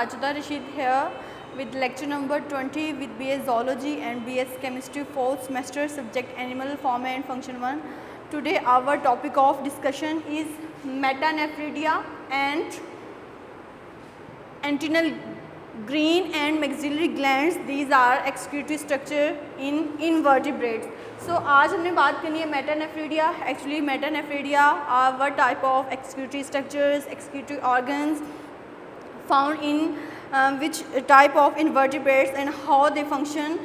Sajida Rashid here with lecture number 20 with BS Zoology and BS Chemistry 4th semester subject Animal Form and Function 1. Today our topic of discussion is metanephridia and antennal green and maxillary glands. These are excretory structure in invertebrates. So आज हमने बात करनी है metanephridia. Actually metanephridia are what type of excretory structures, excretory organs found in which type of invertebrates and how they function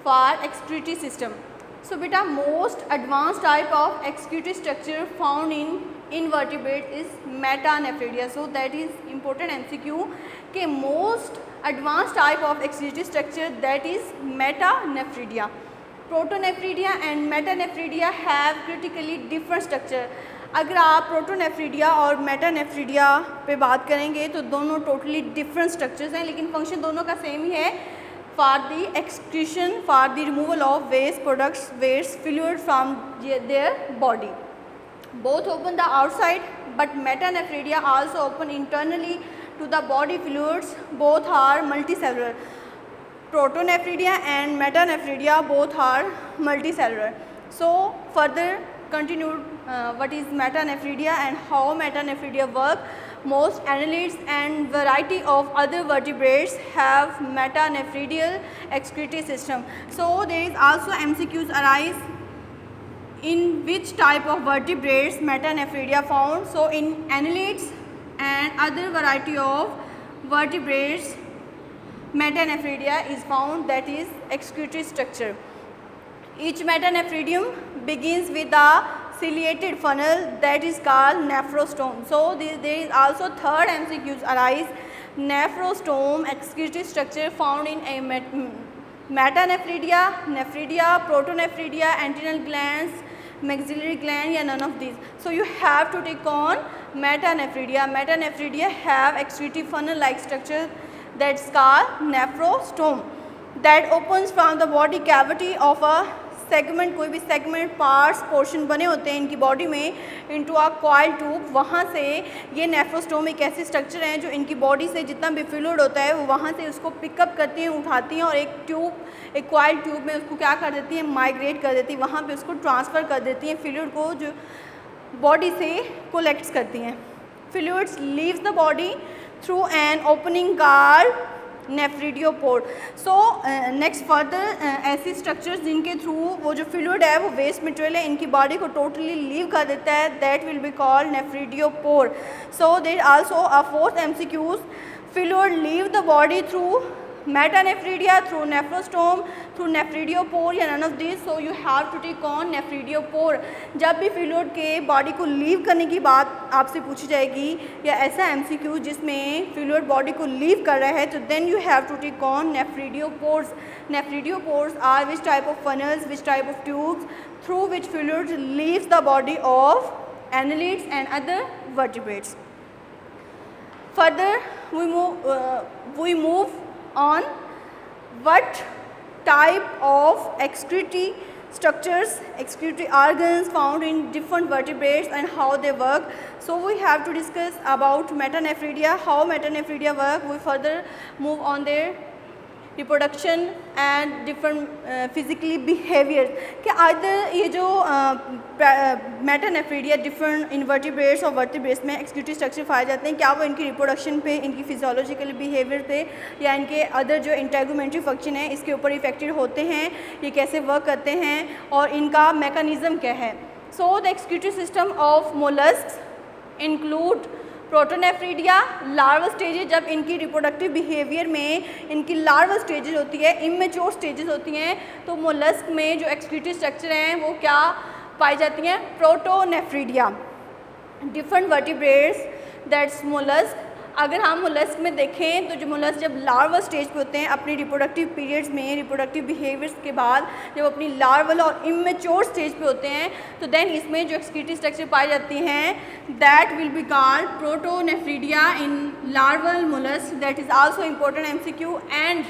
for excretory system. So beta most advanced type of excretory structure found in invertebrate is metanephridia. So that is important MCQ के most advanced type of excretory structure that is metanephridia. Protonephridia and metanephridia have critically different structure. अगर आप protonephridia और metanephridia पे बात करेंगे तो दोनों totally different structures हैं, लेकिन फंक्शन दोनों का सेम ही है. For the excretion, for the removal of waste products, waste fluid from their body. Both open the outside but metanephridia also open internally to the body fluids. Both are multicellular. Protonephridia and metanephridia both are multicellular. So further continued what is metanephridia and how metanephridia work. Most annelids and variety of other vertebrates have metanephridial excretory system. So there is also MCQs arise in which type of vertebrates metanephridia found. So in annelids and other variety of vertebrates metanephridia is found, that is excretory structure. Each metanephridium begins with a ciliated funnel that is called nephrostome. So there is also third MCQs arise. Nephrostome excretory structure found in a metanephridia, nephridia, protonephridia, antennal glands, maxillary gland, या none of these. So you have to take on metanephridia. Metanephridia have excretory funnel like structure that's called nephrostome that opens from the body cavity of a segment. कोई भी segment parts portion बने होते हैं इनकी body में into a coil tube. वहाँ से ये नेफ्रोस्टोम एक ऐसी स्ट्रक्चर हैं जो इनकी बॉडी से जितना भी फ्लूइड होता है वो वहाँ से उसको पिकअप करती हैं, उठाती हैं और एक ट्यूब, एक कॉइल ट्यूब में उसको क्या कर देती हैं, माइग्रेट कर देती हैं, वहाँ पे उसको ट्रांसफ़र कर देती हैं फ्लूइड को जो बॉडी से कोलेक्ट्स करती हैं. Fluids leaves the body through an opening called nephridiopore. So next further ऐसी स्ट्रक्चर्स जिनके थ्रू वो जो फ्लूइड है वो वेस्ट मटेरियल है इनकी बॉडी को टोटली लीव कर देता है, that will be called nephridiopore. So there also a fourth MCQs. Fluid leave the body through metanephridia, through nephrostome, through nephridiopore या none of these. So you have to take on nephridiopore. जब भी fluid के body को leave करने की बात आपसे पूछी जाएगी या ऐसा MCQ जिसमें फ्लूइड बॉडी को लीव कर रहा है तो then you have to take on nephridiopores. Nephridiopores are which type of funnels, which type of tubes through which fluid leaves the body of annelids and other vertebrates. Further we move on what type of excretory structures, excretory organs found in different vertebrates and how they work. So we have to discuss about metanephridia, how metanephridia work. We further move on their reproduction and different physically behaviors. कि either ये जो metanephridia different invertebrates और vertebrates में excretory structure पाए जाते हैं, क्या वो इनकी रिप्रोडक्शन पे, इनकी फिजियोलॉजिकल बिहेवियर पे या इनके अदर जो इंटेगुमेंट्री फंक्शन है इसके ऊपर इफेक्टेड होते हैं, ये कैसे वर्क करते हैं और इनका मैकेनिज्म क्या है. So the excretory system of molluscs include protonephridia larval stages. जब इनकी रिप्रोडक्टिव बिहेवियर में इनकी लार्वल स्टेजेस होती है, इमेच्योर स्टेजेस होती हैं, तो मोलस्क में जो एक्सक्रीटरी स्ट्रक्चर हैं वो क्या पाई जाती हैं, protonephridia. Different vertebrates that's mollusc. अगर हम मोलस्क में देखें तो जो मोलस्क जब लार्वल स्टेज पे होते हैं अपनी रिप्रोडक्टिव पीरियड्स में, रिप्रोडक्टिव बिहेवियर्स के बाद जब अपनी लार्वल और इमेच्योर स्टेज पे होते हैं तो देन इसमें जो एक्सक्रीटरी स्ट्रक्चर पाई जाती हैं that will be called protonephridia in larval mollusc. That is also important MCQ. And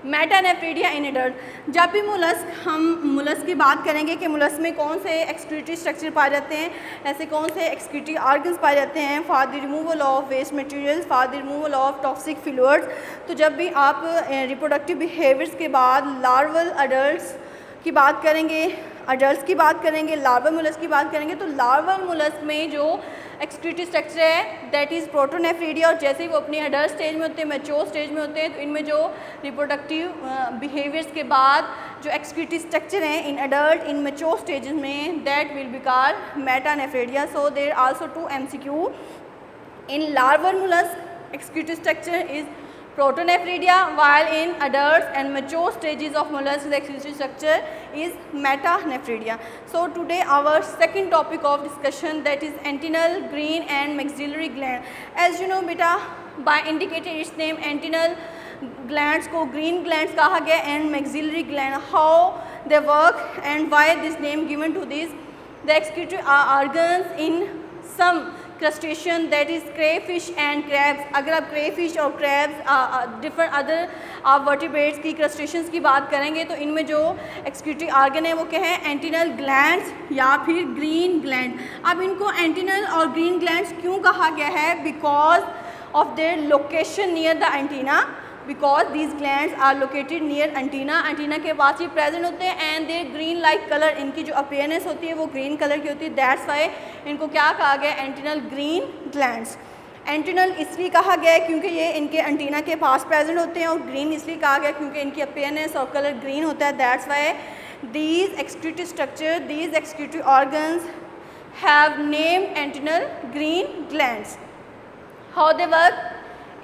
metanephridia in adult. जब भी हम मुलस्क की बात करेंगे कि मुलस्क में कौन से एक्सक्रीटरी स्ट्रक्चर पाए जाते हैं, ऐसे कौन से एक्सक्रीटरी ऑर्गन्स पाए जाते हैं for the removal of waste materials, for the removal of toxic fluids. तो जब भी आप रिप्रोडक्टिव बिहेवियर्स के बाद लार्वल अडल्ट्स की बात करेंगे, अडल्ट्स की बात करेंगे, लार्वल मुलस्क की बात करेंगे, तो लार्वल मुलस्क में जो एक्सक्रीटरी स्ट्रक्चर है दैट इज़ प्रोटोनेफ्रीडिया। और जैसे ही वो अपने अडल्ट स्टेज में होते हैं, मैच्योर स्टेज में होते हैं, तो इनमें जो रिप्रोडक्टिव बिहेवियर्स के बाद जो एक्सक्रीटरी स्ट्रक्चर हैं in adult in mature stages में that will be called metanephridia. So there also 2 MCQ in larval mollusc excretory structure is protonephridia, while in adults and mature stages of mollusks the excretory structure is metanephridia. So today our second topic of discussion, that is antennal, green and maxillary gland. As you know beta, by indicating its name, antennal glands को green glands कहा गया and maxillary gland, how they work and why this name given to this. The excretory organs in some crustacean that is crayfish and crabs. अगर आप crayfish और crabs different other आप vertebrates की crustaceans की बात करेंगे तो इनमें जो एक्सक्रीटरी ऑर्गन है वो क्या है, एंटीनल ग्लैंड्स या फिर ग्रीन ग्लैंड। अब इनको एंटीनल और ग्रीन ग्लैंड्स क्यों कहा गया है, because of their location near the antenna, because these glands are located near antenna, antenna के पास ही प्रेजेंट होते हैं and their green like colour, इनकी जो अपीयरेंस होती है वो ग्रीन कलर की होती है, दैट्स वाई इनको क्या कहा गया, एंटीनल ग्रीन ग्लैंड्स। एंटीनल इसलिए कहा गया है क्योंकि ये इनके एंटीना के पास प्रेजेंट होते हैं, और ग्रीन इसलिए कहा गया क्योंकि इनकी अपीयरेंस और कलर ग्रीन होता है, that's why these excretory structure, these excretory organs have named antennal green glands. How they work,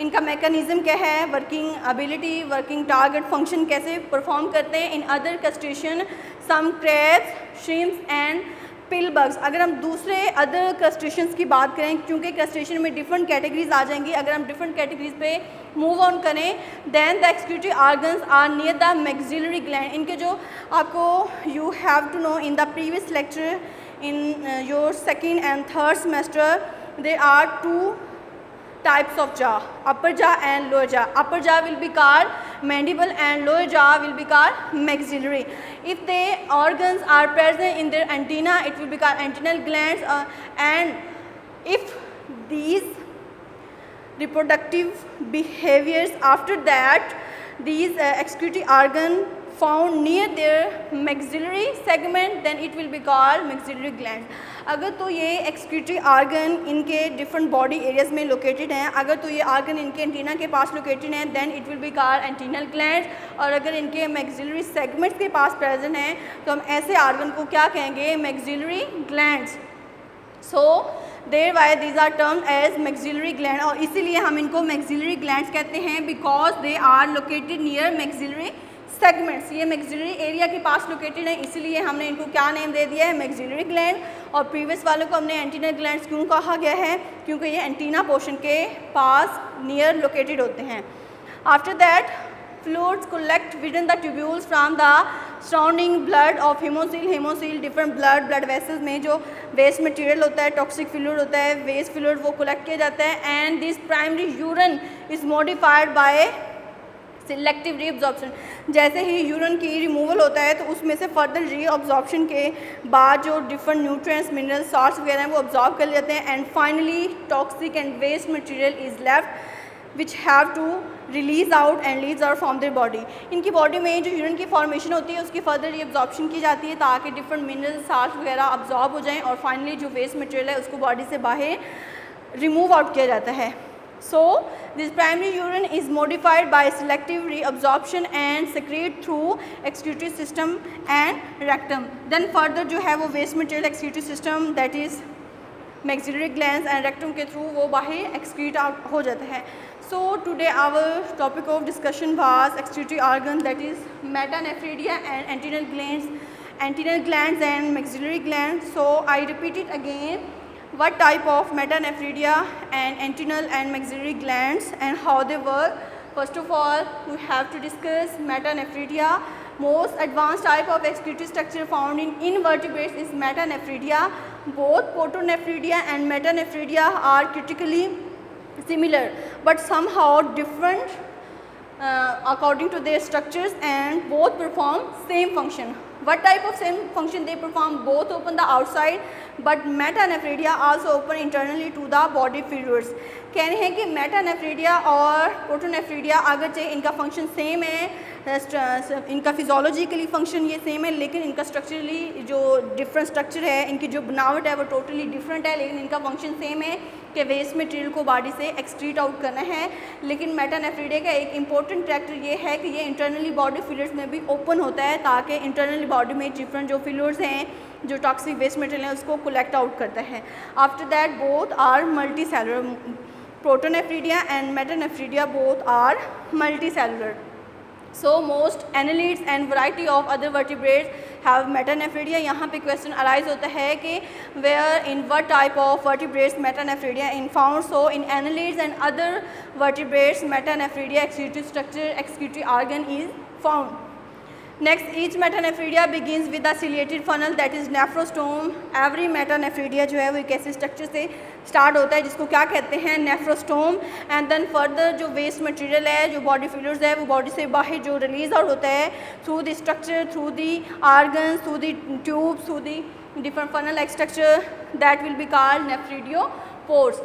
इनका मैकेनिज़्म क्या है, working ability, working target function कैसे परफॉर्म करते हैं in other crustacean, some crabs, shrimps and pill bugs. अगर हम दूसरे other crustaceans की बात करें, क्योंकि क्रस्टेशियन में डिफरेंट कैटेगरीज आ जाएंगी, अगर हम डिफरेंट कैटेगरीज पे मूव ऑन करें, then the excretory organs are near the maxillary gland. इनके जो आपको you have to know in the previous lecture in your second and third semester, there are 2 types of jaw, upper jaw and lower jaw. Upper jaw will be called mandible and lower jaw will be called maxillary. If the organs are present in their antenna, it will be called antennal glands, and if these reproductive behaviors after that, these excretory organ found near their maxillary segment, then it will be called maxillary glands. अगर तो ये excretory organ इनके different body areas में located हैं, अगर तो ये organ इनके एंटीना के पास लोकेटेड हैं, then it will be called antennal glands. और अगर इनके मैक्सिलरी सेगमेंट्स के पास प्रेजेंट हैं तो हम ऐसे ऑर्गन को क्या कहेंगे, maxillary glands. So there why these are termed as maxillary gland, और इसीलिए हम इनको मैक्सिलरी ग्लैंड्स कहते हैं because they are located near maxillary segments. ये मैक्सिलरी एरिया के पास लोकेटेड है, इसीलिए हमने इनको क्या नेम दे दिया है, मैक्सिलरी ग्लैंड। और प्रीवियस वालों को हमने एंटीनल ग्लैंड्स क्यों कहा गया है, क्योंकि ये एंटीना पोर्शन के पास नियर लोकेटेड होते हैं। After that fluids collect within the tubules from the surrounding blood of hemocoel different blood vessels में जो वेस्ट मटेरियल होता है, टॉक्सिक फ्लूइड होता है, वेस्ट फ्लूइड वो कलेक्ट किया जाता है, and this primary urine is modified by selective reabsorption. जैसे ही यूरिन की रिमूवल होता है तो उसमें से फर्दर रीअब्जॉर्प्शन के बाद जो डिफरेंट न्यूट्रिएंट्स, मिनरल सॉल्ट्स वगैरह हैं वो अब्जॉर्ब कर लेते हैं, and finally toxic and waste material is left which have to release out and leaves out from their body. इनकी बॉडी में जो यूरिन की फॉर्मेशन होती है उसकी फर्दर रीअब्जॉर्प्शन की जाती है ताकि डिफरेंट मिनरल सॉल्ट्स वगैरह अब्जॉर्ब हो जाएँ, और फाइनली जो वेस्ट मटेरियल है उसको बॉडी से बाहर रिमूव आउट किया जाता है। So this primary urine is modified by selective reabsorption and secrete through excretory system and rectum. Then further जो है वो waste material excretory system that is maxillary glands and rectum के through वो बाहर excrete out हो जाता है। So today our topic of discussion was excretory organ, that is metanephridia and antennal glands and maxillary glands. So I repeat it again. What type of metanephridia and antennal and maxillary glands and how they work. First of all, we have to discuss metanephridia. Most advanced type of excretory structure found in invertebrates is metanephridia. Both protonephridia and metanephridia are critically similar, but somehow different according to their structures and both perform same function. What type of same function they perform? Both open the outside, but metanephridia also open internally to the body fluids. कह रहे हैं कि metanephridia और protonephridia अगरचे इनका function same है, इनका physiologically function ये सेम है, लेकिन इनका स्ट्रक्चरली जो डिफरेंट स्ट्रक्चर है, इनकी जो बनावट है वो टोटली डिफरेंट है, लेकिन इनका फंक्शन सेम है कि वेस्ट मटेरियल को बॉडी से एक्सक्रीट आउट करना है. लेकिन मेटानेफ्रीडिया का एक इंपॉर्टेंट फैक्टर ये है कि ये इंटरनली बॉडी फ्लूइड्स में भी ओपन होता है, ताकि इंटरनली बॉडी में डिफरेंट जो फ्लूइड्स हैं, जो टॉक्सिक वेस्ट मटेरियल है, उसको कलेक्ट आउट करता है. After that both are multicellular. Protonephridia and metanephridia both are multicellular. So most annelids and variety of other vertebrates have metanephridia. यहाँ पे question arise होता है कि where in what type of vertebrates metanephridia is found. So in annelids and other vertebrates metanephridia excretory structure, excretory organ is found. Next, each metanephridia begins with a ciliated funnel that is nephrostome. Every metanephridia जो है वो एक ऐसे structure से start होता है जिसको क्या कहते हैं, नेफ्रोस्टोम. एंड देन फर्दर जो वेस्ट मटेरियल है, जो बॉडी फ्लूइड्स है, वो बॉडी से बाहर जो रिलीज आउट होता है through the structure, through the organs, through the tubes, through the different funnel like structure, that will be called nephridiopores.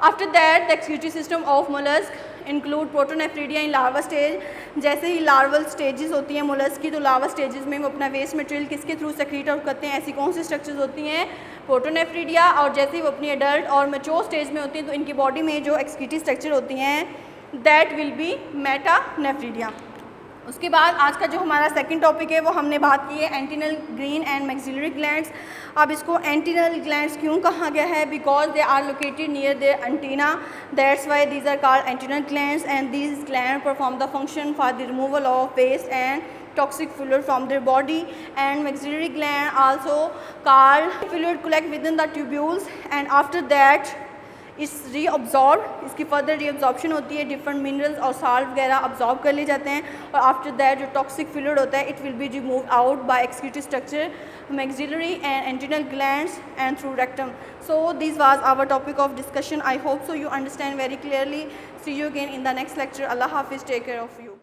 After that the excretory system of mollusc include protonephridia in larva stage. जैसे ही larval stages होती हैं mollusc की, तो larva stages में वो अपना waste material किसके थ्रू सेक्रीट आउट करते हैं, ऐसी कौन सी स्ट्रक्चर्स होती हैं, प्रोटोनेफ्रिडिया. और जैसे ही वो अपनी एडल्ट और मैच्योर स्टेज में होती हैं, तो इनकी बॉडी में जो एक्सक्रीटरी स्ट्रक्चर होती हैं दैट विल बी मेटानेफ्रिडिया. उसके बाद आज का जो हमारा सेकंड टॉपिक है वो हमने बात की है antennal green and maxillary glands. अब इसको एंटीनल ग्लैंड्स क्यों कहा गया है? Because they are located near their antenna, that's why these are called antennal glands. And these gland perform the function for the removal of waste and toxic fluid from their body. And maxillary gland also called fluid collect within the tubules and after that इस reabsorb, इसकी further reabsorption होती है, different minerals और salt वगैरह absorb कर ले जाते हैं. और आफ्टर दैट जो टॉक्सिक फ्लूइड होता है it will be remove out by excretory structure, maxillary and antennal glands and through rectum. So this was our topic of discussion. I hope so you understand very clearly. See you again in the next lecture. अल्लाह हाफिज़. Take care of you.